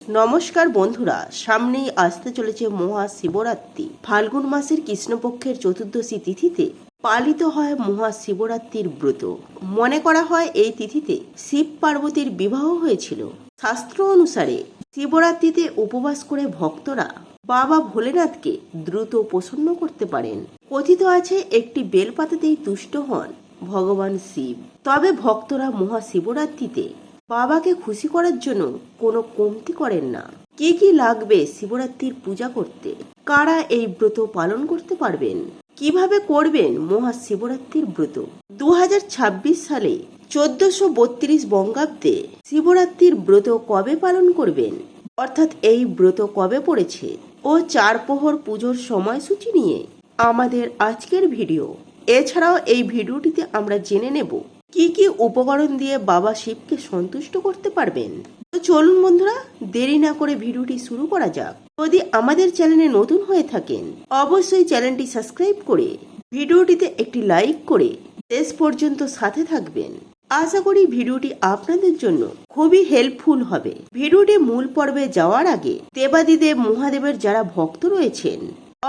নমস্কার বন্ধুরা, সামনেই আসতে চলেছে মহাশিবরাত্রি। ফাল্গুন মাসের কৃষ্ণপক্ষের চতুর্দশী তিথিতে পালিত হয় মহাশিবরাত্রির ব্রত। মনে করা হয় এই তিথিতে শিব পার্বতীর বিবাহ হয়েছিল। শাস্ত্র অনুসারে শিবরাত্রিতে উপবাস করে ভক্তরা বাবা ভোলেনাথকে দ্রুত প্রসন্ন করতে পারেন। কথিত আছে একটি বেলপাতাতেই তুষ্ট হন ভগবান শিব। তবে ভক্তরা মহাশিবরাত্রিতে বাবাকে খুশি করার জন্য কোনো কমতি করেন না। কি কি লাগবে শিবরাত্রির পূজা করতে, কারা এই ব্রত পালন করতে পারবেন, কিভাবে করবেন মহাশিবরাত্রির ব্রত। 2026 সালে 1432 বঙ্গাব্দে শিবরাত্রির ব্রত কবে পালন করবেন, অর্থাৎ এই ব্রত কবে পড়েছে ও 4 প্রহর পুজোর সময়সূচি নিয়ে আমাদের আজকের ভিডিও। এছাড়াও এই ভিডিওটিতে আমরা জেনে নেব কি কি উপকরণ দিয়ে বাবা শিবকে সন্তুষ্ট করতে পারবেন। তো চলুন বন্ধুরা, দেরি না করে ভিডিওটি শুরু করা যাক। যদি আমাদের চ্যানেলে নতুন হয়ে থাকেন অবশ্যই চ্যানেলটি সাবস্ক্রাইব করে ভিডিওটিতে একটি লাইক করে শেষ পর্যন্ত সাথে থাকবেন। আশা করি ভিডিওটি আপনাদের জন্য খুবই হেল্পফুল হবে। ভিডিওটি মূল পর্বে যাওয়ার আগে দেবাদিদেব মহাদেবের যারা ভক্ত রয়েছেন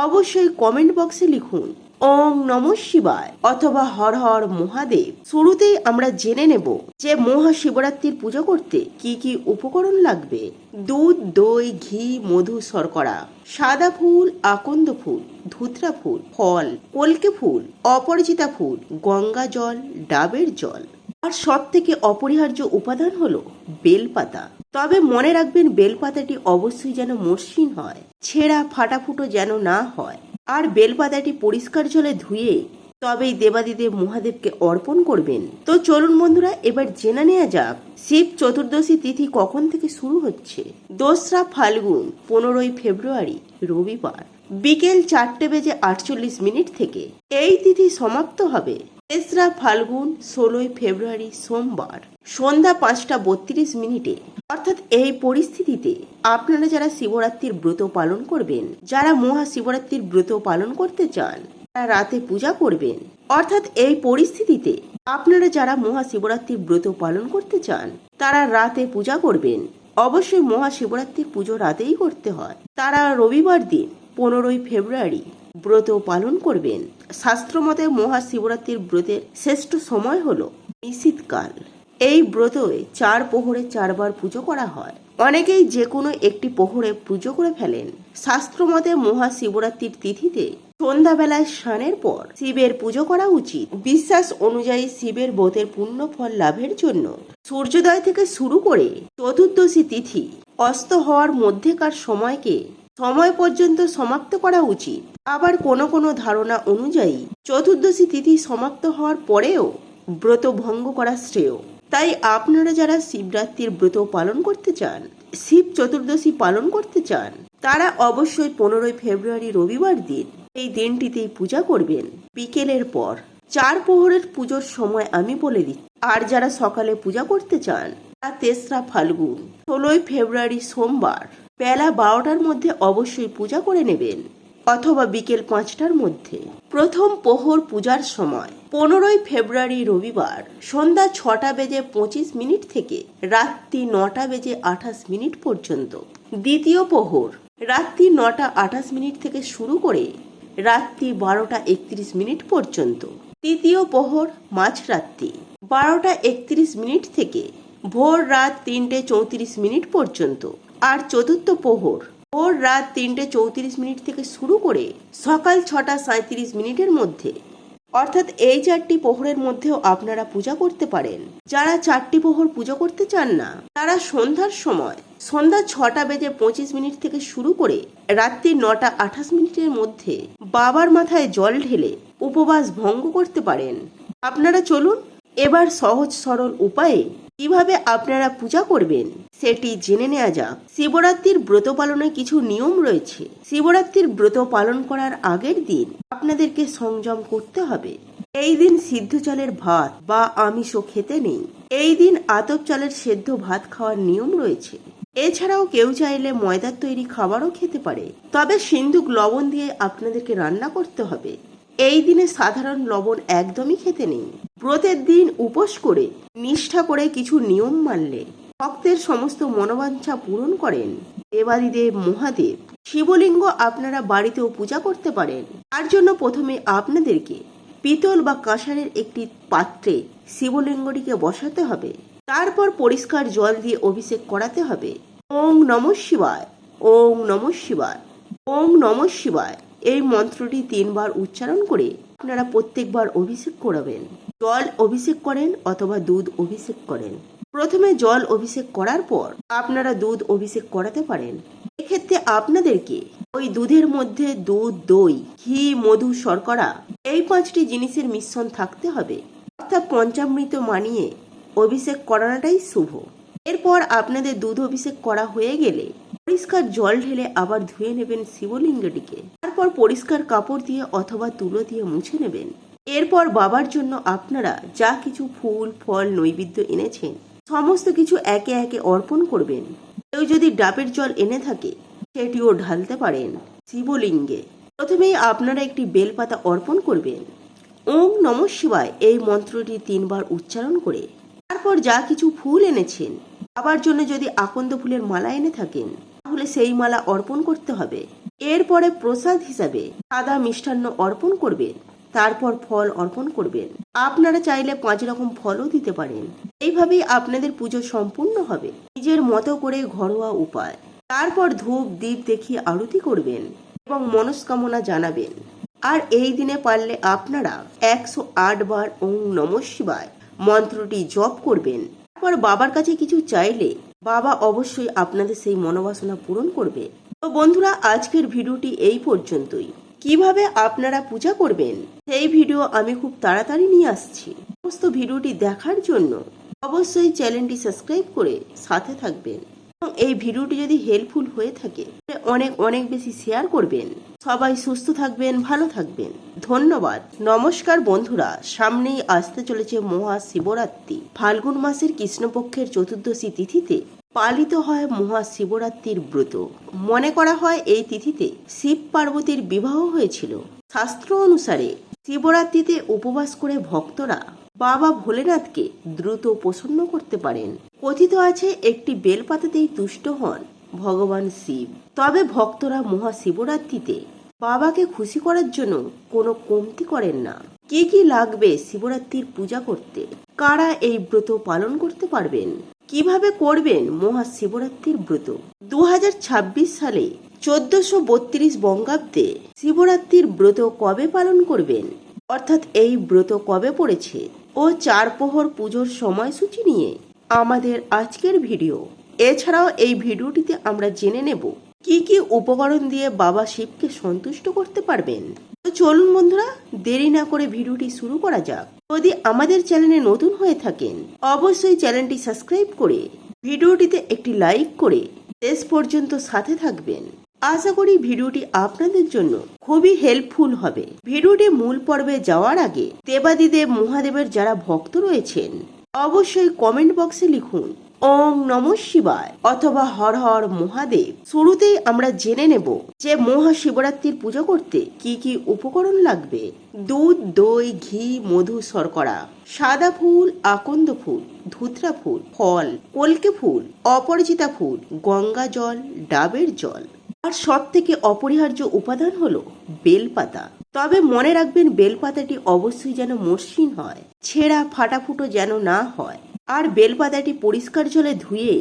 অবশ্যই কমেন্ট বক্সে লিখুন ওম নমঃ শিবায় অথবা হর হর মহাদেব। শুরুতেই আমরা জেনে নেব যে মহাশিবরাত্রির পুজো করতে কি কি উপকরণ লাগবে। দুধ, দই, ঘি, মধু, শর্করা, সাদা ফুল, আকন্দ ফুল, ধুতরা ফুল, ফল, কলকে ফুল, অপরাজিতা ফুল, গঙ্গা জল, ডাবের জল। আর সব থেকে অপরিহার্য উপাদান হলো বেলপাতা। তবে মনে রাখবেন বেলপাতাটি অবশ্যই যেন মসৃণ হয়, ছেঁড়া ফাটাফুটো যেন না হয়। আর বেলপাতাটি পরিষ্কার জলে ধুয়ে তবেই দেবাদিদেব মহাদেবকে অর্পণ করবেন। তো চলুন বন্ধুরা, এবার জেনে নেওয়া যাক শিব চতুর্দশী তিথি কখন থেকে শুরু হচ্ছে। 2রা ফাল্গুন 15ই ফেব্রুয়ারি রবিবার বিকেল 4:48 থেকে এই তিথি সমাপ্ত হবে। 3রা ফাল্গুন 16ই ফেব্রুয়ারি সোমবার সন্ধ্যা 5:32। অর্থাৎ এই পরিস্থিতিতে আপনারা যারা শিবরাত্রির ব্রত পালন করবেন, যারা মহাশিবরাত্রির ব্রত পালন করতে চান তারা রাতে পূজা করবেন। অর্থাৎ এই পরিস্থিতিতে আপনারা যারা মহাশিবরাত্রির ব্রত পালন করতে চান তারা রাতে পূজা করবেন। অবশ্যই মহাশিবরাত্রির পুজো রাতেই করতে হয়। তারা রবিবার দিন 15ই ফেব্রুয়ারি ব্রত পালন করবেন। শাস্ত্রমতে মহাশিবরাত্রির ব্রতের শ্রেষ্ঠ সময় হলো নিশীথকাল। এই ব্রতে 4 প্রহরে 4 বার পুজো করা হয়। অনেকেই যে কোনো একটি প্রহরে পুজো করে ফেলেন। শাস্ত্রমতে মহাশিবরাত্রির তিথিতে সন্ধ্যাবেলায় স্নানের পর শিবের পুজো করা উচিত। বিশ্বাস অনুযায়ী শিবের ব্রতের পুণ্য ফল লাভের জন্য সূর্যোদয় থেকে শুরু করে চতুর্দশী তিথি অস্ত হওয়ার মধ্যেকার সময়কে সময় পর্যন্ত সমাপ্ত করা উচিত। আবার কোনো ধারণা অনুযায়ী চতুর্দশী তিথি সমাপ্ত হওয়ার পরেও ব্রত ভঙ্গ করা শ্রেয়। তাই আপনারা যারা শিবরাত্রির ব্রত পালন করতে চান, শিব চতুর্দশী পালন করতে চান, তারা অবশ্যই 15ই ফেব্রুয়ারি রবিবার দিন এই দিনটিতেই পূজা করবেন বিকেলের পর। 4 প্রহরের পুজোর সময় আমি বলে দিচ্ছি। আর যারা সকালে পূজা করতে চান তারা 3রা ফাল্গুন 16ই ফেব্রুয়ারি সোমবার বেলা 12টার মধ্যে অবশ্যই পূজা করে নেবেন, অথবা বিকেল 5টার মধ্যে। প্রথম প্রহর পূজার সময় 15ই ফেব্রুয়ারি রবিবার সন্ধ্যা 6:25 থেকে রাত্রি 9:28 পর্যন্ত। দ্বিতীয় প্রহর রাত্রি 9:28 থেকে শুরু করে রাত্রি 12:31 পর্যন্ত। তৃতীয় প্রহর মাঝরাত্রি 12:31 থেকে ভোর রাত 3:34 পর্যন্ত। আর চতুর্থ প্রহর ভোর রাত 3:34 থেকে শুরু করে সকাল 6:37 মধ্যে। অর্থাৎ এই 4টি প্রহরের মধ্যেও আপনারা পূজা করতে পারেন। যারা 4টি প্রহর পুজো করতে চান না তারা সন্ধ্যার সময় সন্ধ্যা 6:25 থেকে শুরু করে রাত্রি 9:28 মধ্যে বাবার মাথায় জল ঢেলে উপবাস ভঙ্গ করতে পারেন। আপনারা চলুন এবার সহজ সরল উপায়ে কিভাবে আপনারা পূজা করবেন সেটি জেনে নেওয়া যাক। শিবরাত্রির ব্রত পালনে কিছু নিয়ম রয়েছে। শিবরাত্রির ব্রত পালন করার আগের দিন আপনাদেরকে সংযম করতে হবে। এই দিন সিদ্ধ চালের ভাত বা আমিষও খেতে নেই। এই দিন আতপ চালের সেদ্ধ ভাত খাওয়ার নিয়ম রয়েছে। এছাড়াও কেউ চাইলে ময়দার তৈরি খাবারও খেতে পারে, তবে সিন্দুক লবণ দিয়ে আপনাদেরকে রান্না করতে হবে। এই দিনে সাধারণ লবণ একদমই খেতে নেই। ব্রতের দিন উপোস করে নিষ্ঠা করে কিছু নিয়ম মানলে ভক্তের সমস্ত মনোবাঞ্ছা পূরণ করেন দেবাদিদেব মহাদেব। শিবলিঙ্গ আপনারা বাড়িতেও পূজা করতে পারেন। তার জন্য প্রথমে আপনাদেরকে পিতল বা কাঁসারের একটি পাত্রে শিবলিঙ্গটিকে বসাতে হবে। তারপর পরিষ্কার জল দিয়ে অভিষেক করাতে হবে। ওং নমঃ শিবায়, ওং নমঃ শিবায়, ওং নমঃ শিবায় এই মন্ত্রটি 3 বার উচ্চারণ করে আপনারা প্রত্যেকবার অভিষেক করাবেন। জল অভিষেক করেন অথবা দুধ অভিষেক করেন। প্রথমে জল অভিষেক করার পর আপনারা দুধ অভিষেক করাতে পারেন। এক্ষেত্রে আপনাদেরকে ওই দুধের মধ্যে দুধ, দই, ঘি, মধু, শর্করা এই 5টি জিনিসের মিশ্রণ থাকতে হবে, অর্থাৎ পঞ্চামৃত মানিয়ে অভিষেক করানোটাই শুভ। এরপর আপনাদের দুধ অভিষেক করা হয়ে গেলে পরিষ্কার জল ঢেলে আবার ধুয়ে নেবেন শিবলিঙ্গটিকে। তারপর পরিষ্কার কাপড় দিয়ে অথবা তুলো দিয়ে মুছে নেবেন। এরপর বাবার জন্য আপনারা যা কিছু ফুল, ফল, নৈবেদ্য এনেছেন সমস্ত কিছু একে একে অর্পণ করবেন। কেউ যদি ডাবের জল এনে থাকে সেটিও ঢালতে পারেন শিবলিঙ্গে। প্রথমেই আপনারা একটি বেলপাতা অর্পণ করবেন। ওং নমঃ শিবায় এই মন্ত্রটি 3 বার উচ্চারণ করে তারপর যা কিছু ফুল এনেছেন, বাবার জন্য যদি আকন্দ ফুলের মালা এনে থাকেন তাহলে সেই মালা অর্পণ করতে হবে। এরপরে প্রসাদ হিসাবে সাদা মিষ্টান্ন অর্পণ করবেন। তারপর ফল অর্পণ করবেন। আপনারা চাইলে 5 রকম ফলও দিতে পারেন। এইভাবেই আপনাদের পুজো সম্পূর্ণ হবে নিজের মতো করে ঘরোয়া উপায়। তারপর ধূপ দীপ দেখিয়ে আরতি করবেন এবং মনস্কামনা জানাবেন। আর এই দিনে পারলে আপনারা 108 বার ওং নমঃ শিবায় মন্ত্রটি জপ করবেন। তারপর বাবার কাছে কিছু চাইলে বাবা অবশ্যই আপনাদের সেই মনোবাসনা পূরণ করবে। তো বন্ধুরা, আজকের ভিডিওটি এই পর্যন্তই। কিভাবে আপনারা পূজা করবেন সেই ভিডিও আমি খুব তাড়াতাড়ি নিয়ে আসছি। সমস্ত ভিডিওটি দেখার জন্য অবশ্যই চ্যানেলটি সাবস্ক্রাইব করে সাথে থাকবেন এবং এই ভিডিওটি যদি হেল্পফুল হয়ে থাকে তাহলে অনেক অনেক বেশি শেয়ার করবেন। সবাই সুস্থ থাকবেন, ভালো থাকবেন। ধন্যবাদ। নমস্কার বন্ধুরা, সামনেই আসতে চলেছে মহাশিবরাত্রি। ফাল্গুন মাসের কৃষ্ণপক্ষের চতুর্দশী তিথিতে পালিত হয় মহাশিবরাত্রির ব্রত। মনে করা হয় এই তিথিতে শিব পার্বতীর বিবাহ হয়েছিল। শাস্ত্র অনুসারে শিবরাত্রিতে উপবাস করে ভক্তরা বাবা ভোলেনাথকে দ্রুত প্রসন্ন করতে পারেন। কথিত আছে একটি বেলপাতাতেই তুষ্ট হন ভগবান শিব। তবে ভক্তরা মহাশিবরাত্রিতে বাবাকে খুশি করার জন্য কোনো কমতি করেন না। কি কি লাগবে শিবরাত্রির পূজা করতে, কারা এই ব্রত পালন করতে পারবেন, কিভাবে করবেন মহাশিবরাত্রির ব্রত? 2026 সালে 1432 বঙ্গাব্দে শিবরাত্রির ব্রত কবে পালন করবেন, অর্থাৎ এই ব্রত কবে পড়েছে ও 4 প্রহর পুজোর সময়সূচি নিয়ে আমাদের আজকের ভিডিও। এছাড়াও এই ভিডিওটিতে আমরা জেনে নেব কি কি উপকরণ দিয়ে বাবা শিবকে সন্তুষ্ট করতে পারবেন। তো চলুন বন্ধুরা, দেরি না করে ভিডিওটি শুরু করা যাক। যদি আমাদের চ্যানেলে নতুন হয়ে থাকেন অবশ্যই চ্যানেলটি সাবস্ক্রাইব করে ভিডিওটিতে একটি লাইক করে শেষ পর্যন্ত সাথে থাকবেন। আশা করি ভিডিওটি আপনাদের জন্য খুবই হেল্পফুল হবে। ভিডিওটি মূল পর্বে যাওয়ার আগে দেবাদিদেব মহাদেবের যারা ভক্ত রয়েছেন অবশ্যই কমেন্ট বক্সে লিখুন ওং নমঃ শিবায় অথবা হর হর মহাদেব। শুরুতেই আমরা জেনে নেব যে মহাশিবরাত্রির পুজো করতে কি কি উপকরণ লাগবে। দুধ, দই, ঘি, মধু, শর্করা, সাদা ফুল, আকন্দ ফুল, ধুতরা ফুল, ফল, কলকে ফুল, অপরাজিতা ফুল, গঙ্গা জল, ডাবের জল। আর সব থেকে অপরিহার্য উপাদান হলো বেলপাতা। তবে মনে রাখবেন বেলপাতাটি অবশ্যই যেন মসৃণ হয়, ছেঁড়া ফাটাফুটো যেন না হয়। আর বেলপাতাটি পরিষ্কার জলে ধুয়ে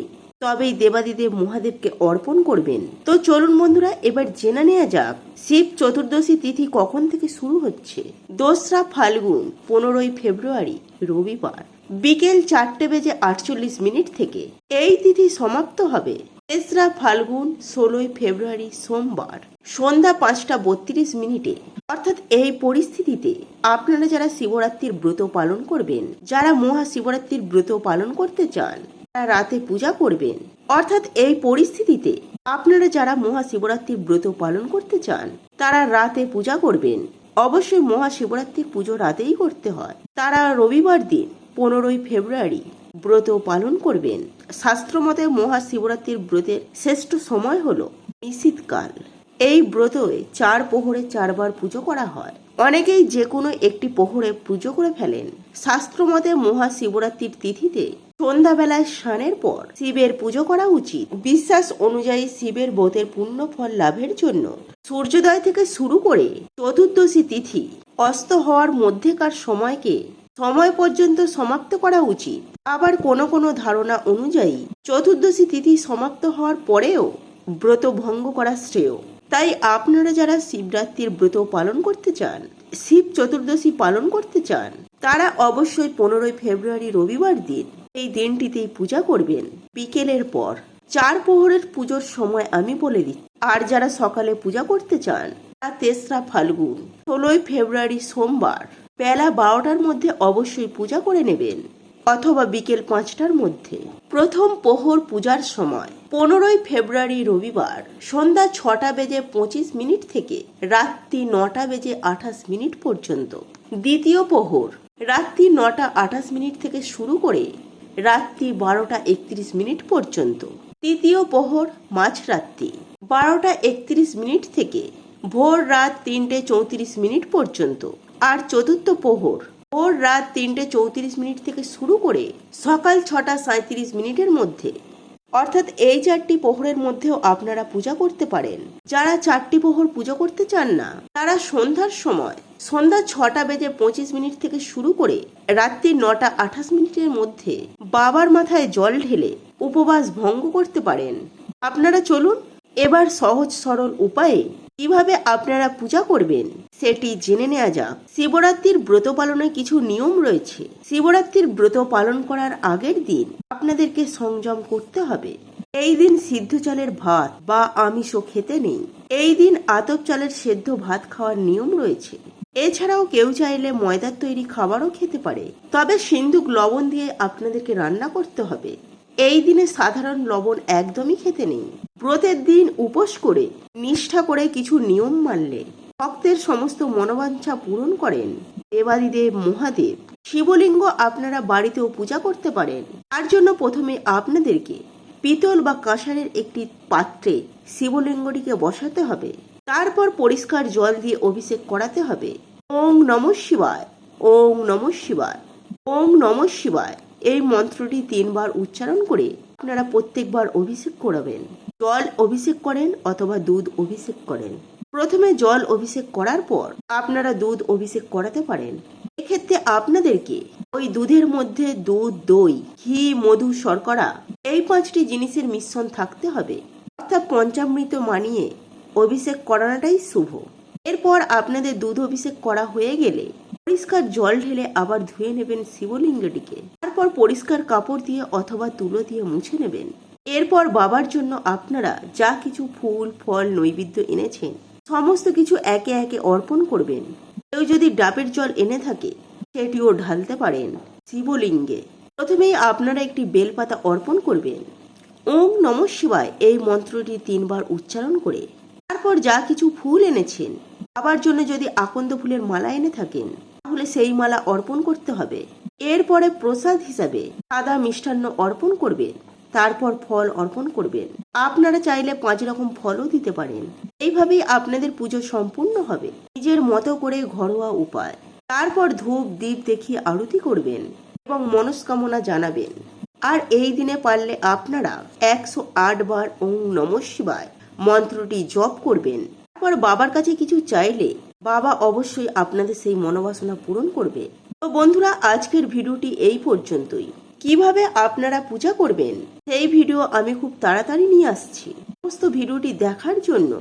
তবেই দেবাদিদেব মহাদেবকে অর্পণ করবেন। তো চলুন বন্ধুরা, এবার জেনে নেওয়া যাক শিব চতুর্দশী তিথি কখন থেকে শুরু হচ্ছে। 2রা ফাল্গুন 15ই ফেব্রুয়ারি রবিবার বিকেল 4:48 থেকে এই তিথি সমাপ্ত হবে। 3রা ফাল্গুন 16ই ফেব্রুয়ারি সোমবার সন্ধ্যা 5:32। অর্থাৎ এই পরিস্থিতিতে আপনারা যারা শিবরাত্রির ব্রত পালন করবেন, যারা মহাশিবরাত্রির ব্রত পালন করতে চান তারা রাতে পূজা করবেন। অর্থাৎ এই পরিস্থিতিতে আপনারা যারা মহাশিবরাত্রির ব্রত পালন করতে চান তারা রাতে পূজা করবেন। অবশ্যই মহাশিবরাত্রির পুজো রাতেই করতে হয়। তারা রবিবার দিন 15ই ফেব্রুয়ারি ব্রত পালন করবেন। শাস্ত্রমতে মহাশিবরাত্রির ব্রতের শ্রেষ্ঠ সময় হলো নিশীথকাল। এই ব্রতে 4 প্রহরে 4 বার পুজো করা হয়। অনেকেই যে কোনো একটি প্রহরে পুজো করে ফেলেন। শাস্ত্রমতে মহাশিবরাত্রির তিথিতে সন্ধ্যাবেলায় স্নানের পর শিবের পুজো করা উচিত। বিশ্বাস অনুযায়ী শিবের ব্রতের পুণ্য ফল লাভের জন্য সূর্যোদয় থেকে শুরু করে চতুর্দশী তিথি অস্ত হওয়ার মধ্যেকার সময়কে সময় পর্যন্ত সমাপ্ত করা উচিত। আবার কোনো কোনো ধারণা অনুযায়ী চতুর্দশী তিথি সমাপ্ত হওয়ার পরেও ব্রত ভঙ্গ করা শ্রেয়। তাই আপনারা যারা শিবরাত্রির ব্রত পালন করতে চান, শিব চতুর্দশী পালন করতে চান, তারা অবশ্যই 15 ফেব্রুয়ারি রবিবার দিন এই দিনটিতেই পূজা করবেন বিকেলের পর। 4 প্রহরের পুজোর সময় আমি বলে দিচ্ছি। আর যারা সকালে পূজা করতে চান তারা 3রা ফাল্গুন 16 ফেব্রুয়ারি সোমবার বেলা 12টার মধ্যে অবশ্যই পূজা করে নেবেন, অথবা বিকেল 5টার মধ্যে। প্রথম প্রহর পূজার সময় 15 ফেব্রুয়ারি রবিবার সন্ধ্যা 6টা বেজে 25 মিনিট থেকে রাত্রি 9টা বেজে 28 মিনিট পর্যন্ত। দ্বিতীয় প্রহর রাত্রি 9টা 28 মিনিট থেকে শুরু করে রাত্রি 12টা 31 মিনিট পর্যন্ত। তৃতীয় প্রহর মাঝরাত্রি 12টা 31 মিনিট থেকে ভোর রাত 3টে 34 মিনিট পর্যন্ত। আর চতুর্থ প্রহর ভোর রাত 3টে 34 মিনিট থেকে শুরু করে সকাল 6টা 37 মিনিটের মধ্যে। অর্থাৎ এই 4টি প্রহরের মধ্যেও আপনারা পূজা করতে পারেন। যারা 4টি প্রহর পুজো করতে চান না, তারা সন্ধ্যার সময় সন্ধ্যা 6টা বেজে 25 মিনিট থেকে শুরু করে রাত্রি 9টা 28 মিনিটের মধ্যে বাবার মাথায় জল ঢেলে উপবাস ভঙ্গ করতে পারেন। আপনারা চলুন এবার সহজ সরল উপায়ে কিভাবে আপনারা পূজা করবেন সেটি জেনে নেওয়া যাক। শিবরাত্রির ব্রত পালনে কিছু নিয়ম রয়েছে। শিবরাত্রির ব্রত পালন করার আগের দিন আপনাদেরকে সংযম করতে হবে। এই দিন সিদ্ধ চালের ভাত বা আমিষও খেতে নেই। এই দিন আতপ চালের সেদ্ধ ভাত খাওয়ার নিয়ম রয়েছে। এছাড়াও কেউ চাইলে ময়দার তৈরি খাবারও খেতে পারে, তবে সিন্দুক লবণ দিয়ে আপনাদেরকে রান্না করতে হবে। এই দিনে সাধারণ লবণ একদমই খেতে নেই। ব্রতের দিন উপোস করে নিষ্ঠা করে কিছু নিয়ম মানলে ভক্তের সমস্ত মনোবাঞ্ছা পূরণ করেন দেবাদিদেব মহাদেব। শিবলিঙ্গ আপনারা বাড়িতেও পূজা করতে পারেন। তার জন্য প্রথমে আপনাদেরকে পিতল বা কাঁসারের একটি পাত্রে শিবলিঙ্গটিকে বসাতে হবে। তারপর পরিষ্কার জল দিয়ে অভিষেক করাতে হবে। ওং নমঃ শিবায়, ওং নমঃ শিবায়, ওং নমঃ শিবায় এই মন্ত্রটি 3 বার উচ্চারণ করে আপনারা প্রত্যেকবার অভিষেক করাবেন। জল অভিষেক করেন অথবা দুধ অভিষেক করেন। প্রথমে জল অভিষেক করার পর আপনারা দুধ অভিষেক করাতে পারেন। এক্ষেত্রে আপনাদেরকে ওই দুধের মধ্যে দুধ, দই, ঘি, মধু, শর্করা এই 5টি জিনিসের মিশ্রণ থাকতে হবে। অর্থাৎ পঞ্চামৃত মানিয়ে অভিষেক করানোটাই শুভ। এরপর আপনাদের দুধ অভিষেক করা হয়ে গেলে পরিষ্কার জল ঢেলে আবার ধুয়ে নেবেন শিবলিঙ্গটিকে। তারপর পরিষ্কার কাপড় দিয়ে অথবা তুলো দিয়ে মুছে নেবেন। এরপর বাবার জন্য আপনারা যা কিছু ফুল, ফল, নৈবেদ্য এনেছেন সমস্ত কিছু একে একে অর্পণ করবেন। কেউ যদি ডাবের জল এনে থাকে সেটিও ঢালতে পারেন শিবলিঙ্গে। প্রথমেই আপনারা একটি বেলপাতা অর্পণ করবেন। ওং নমঃ শিবায় এই মন্ত্রটি 3 বার উচ্চারণ করে তারপর যা কিছু ফুল এনেছেন, বাবার জন্য যদি আকন্দ ফুলের মালা এনে থাকেন তাহলে সেই মালা অর্পণ করতে হবে। এরপরে প্রসাদ হিসাবে সাদা মিষ্টান্ন অর্পণ করবেন। তারপর ফল অর্পণ করবেন। আপনারা চাইলে 5 রকম ফলও দিতে পারেন। এইভাবেই আপনাদের পুজো সম্পূর্ণ হবে নিজের মতো করে ঘরোয়া উপায়। তারপর ধূপ দীপ দেখিয়ে আরতি করবেন এবং মনস্কামনা জানাবেন। আর এই দিনে পারলে আপনারা 108 বার ওং নমঃ শিবায় মন্ত্রটি জপ করবেন। তারপর বাবার কাছে কিছু চাইলে বাবা অবশ্যই আপনাদের সেই মনোবাসনা পূরণ করবে। তো বন্ধুরা, আজকের ভিডিওটি এই পর্যন্তই। কিভাবে আপনারা পূজা করবেন সেই ভিডিও আমি খুব তাড়াতাড়ি নিয়ে আসছি। সমস্ত ভিডিওটি দেখার জন্য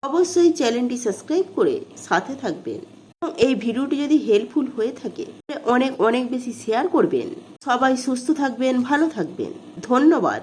অবশ্যই চ্যানেলটি সাবস্ক্রাইব করে সাথে থাকবেন এবং এই ভিডিওটি যদি হেল্পফুল হয়ে থাকে তাহলে অনেক অনেক বেশি শেয়ার করবেন। সবাই সুস্থ থাকবেন, ভালো থাকবেন। ধন্যবাদ।